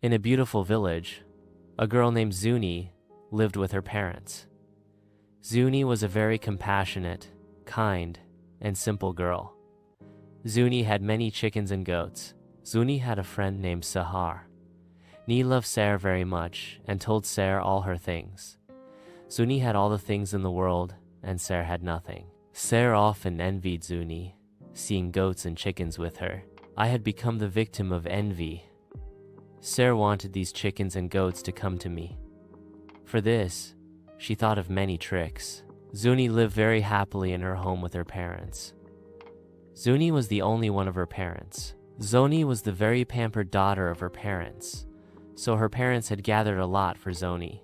In a beautiful village, a girl named Zooni lived with her parents. Zooni was a very compassionate, kind, and simple girl. Zooni had many chickens and goats. Zooni had a friend named Sahar. Ni loved Sarah very much and told Sarah all her things. Zooni had all the things in the world, and Sarah had nothing. Sarah often envied Zooni, seeing goats and chickens with her. I had become the victim of envy. Sarah wanted these chickens and goats to come to me. For this, she thought of many tricks. Zooni lived very happily in her home with her parents. Zooni was the only one of her parents. Zooni was the very pampered daughter of her parents, so her parents had gathered a lot for Zooni.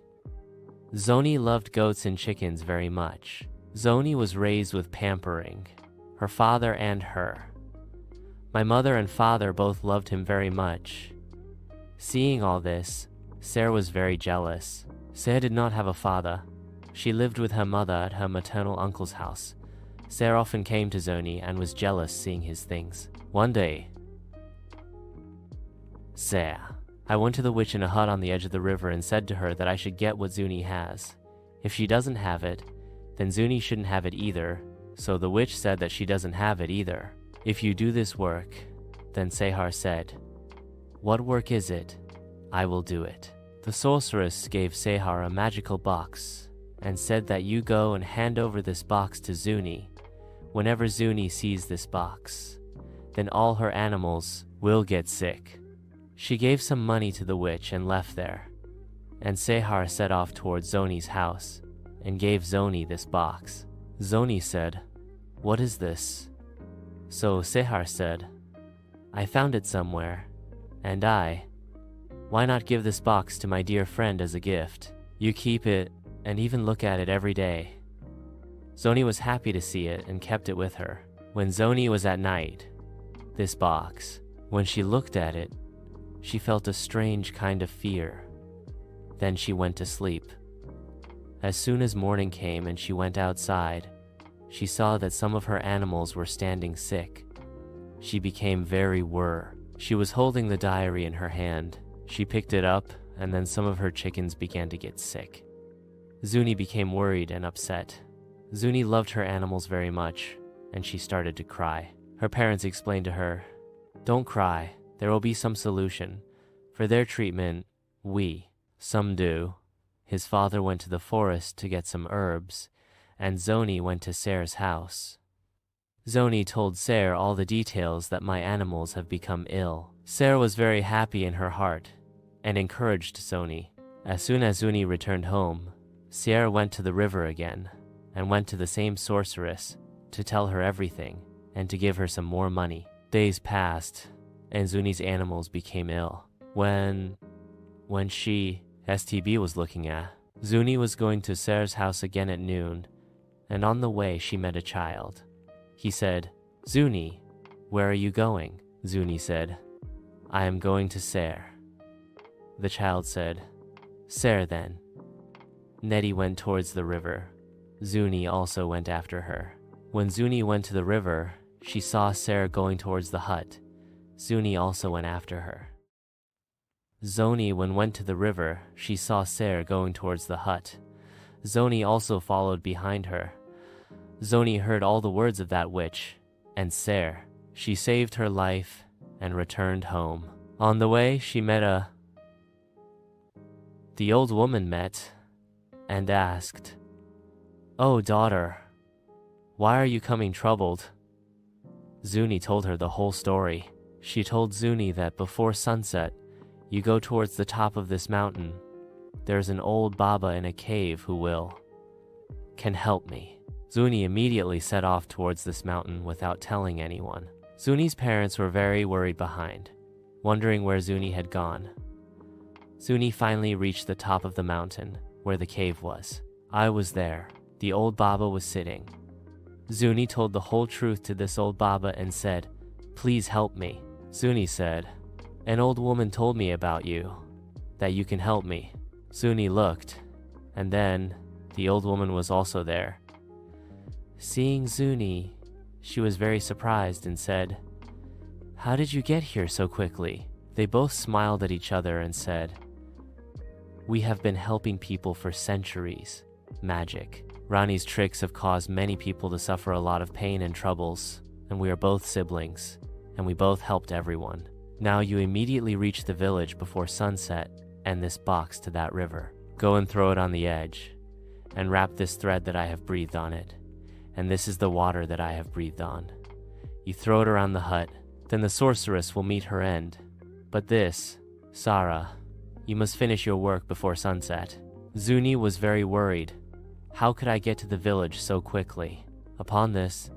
Zooni loved goats and chickens very much. Zooni was raised with pampering, her father and her. My mother and father both loved him very much. Seeing all this, Sarah was very jealous. Sarah did not have a father. She lived with her mother at her maternal uncle's house. Sarah often came to Zooni and was jealous seeing his things. One day, Sarah, I went to the witch in a hut on the edge of the river and said to her that I should get what Zooni has. If she doesn't have it, then Zooni shouldn't have it either. So the witch said that she doesn't have it either. If you do this work, then Sahar said, what work is it? I will do it. The sorceress gave Sahar a magical box and said that you go and hand over this box to Zooni. Whenever Zooni sees this box, then all her animals will get sick. She gave some money to the witch and left there, and Sahar set off towards Zooni's house and gave Zooni this box. Zooni said, what is this? So Sahar said, I found it somewhere, and why not give this box to my dear friend as a gift? You keep it and even look at it every day. Zooni was happy to see it and kept it with her. When Zooni was at night, this box, when she looked at it, she felt a strange kind of fear. Then she went to sleep. As soon as morning came and she went outside, she saw that some of her animals were standing sick. She became very worried. She was holding the diary in her hand. She picked it up, and then some of her chickens began to get sick. Zooni became worried and upset. Zooni loved her animals very much, and she started to cry. Her parents explained to her, don't cry, there will be some solution. For their treatment, some do. His father went to the forest to get some herbs, and Zooni went to Sarah's house. Zooni told Sarah all the details that my animals have become ill. Sarah was very happy in her heart and encouraged Zooni. As soon as Zooni returned home, Sarah went to the river again and went to the same sorceress to tell her everything and to give her some more money. Days passed and Zooni's animals became ill. When STB was looking at, Zooni was going to Sarah's house again at noon, and on the way she met a child. He said, Zooni, where are you going? Zooni said, I am going to Sarah. The child said, Sarah then. Nettie went towards the river. Zooni also went after her. When Zooni went to the river, she saw Sarah going towards the hut. Zooni also went after her. Zooni, when went to the river, she saw Sarah going towards the hut. Zooni also followed behind her. Zooni heard all the words of that witch, and Sarah. She saved her life and returned home. On the way, she met The old woman met and asked, Oh, daughter, why are you coming troubled? Zooni told her the whole story. She told Zooni that before sunset, you go towards the top of this mountain. There's an old Baba in a cave who can help me. Zooni immediately set off towards this mountain without telling anyone. Zooni's parents were very worried behind, wondering where Zooni had gone. Zooni finally reached the top of the mountain, where the cave was. I was there. The old Baba was sitting. Zooni told the whole truth to this old Baba and said, Please help me. Zooni said, An old woman told me about you, that you can help me. Zooni looked, and then the old woman was also there. Seeing Zooni, she was very surprised and said, How did you get here so quickly? They both smiled at each other and said, "We have been helping people for centuries. Magic. Rani's tricks have caused many people to suffer a lot of pain and troubles, and we are both siblings, and we both helped everyone. Now you immediately reach the village before sunset and this box to that river. Go and throw it on the edge, and wrap this thread that I have breathed on it, and this is the water that I have breathed on. You throw it around the hut, then the sorceress will meet her end. But this, Sarah, you must finish your work before sunset." Zuni was very worried. How could I get to the village so quickly? Upon this,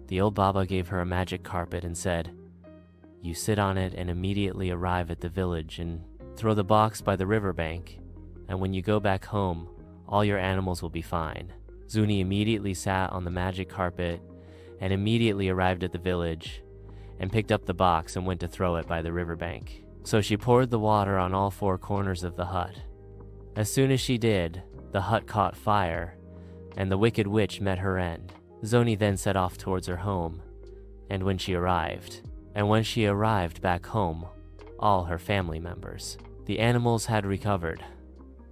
the old Baba gave her a magic carpet and said, "You sit on it and immediately arrive at the village and throw the box by the riverbank, and when you go back home, all your animals will be fine." Zuni immediately sat on the magic carpet and immediately arrived at the village and picked up the box and went to throw it by the riverbank. So she poured the water on all four corners of the hut. As soon as she did, the hut caught fire, and the wicked witch met her end. Zoni then set off towards her home, and when she arrived back home, all her family members, the animals had recovered.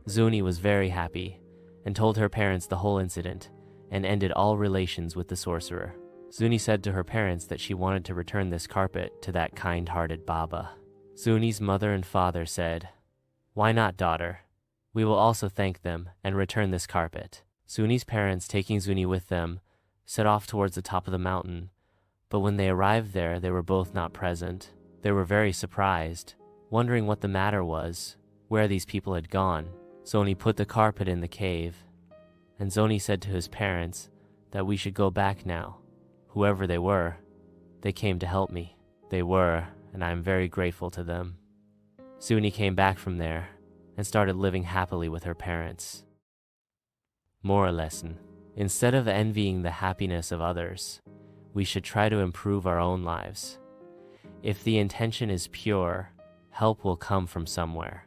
Zuni was very happy and told her parents the whole incident and ended all relations with the sorcerer. Zuni said to her parents that she wanted to return this carpet to that kind-hearted Baba. Zuni's mother and father said, "Why not, daughter? We will also thank them and return this carpet." Zuni's parents, taking Zuni with them, set off towards the top of the mountain, but when they arrived there, they were both not present. They were very surprised, wondering what the matter was, where these people had gone. Zoni put the carpet in the cave, and Zoni said to his parents that we should go back now. Whoever they were, they came to help me. They were, and I am very grateful to them. Zuni came back from there and started living happily with her parents. Moral lesson: instead of envying the happiness of others, we should try to improve our own lives. If the intention is pure, help will come from somewhere.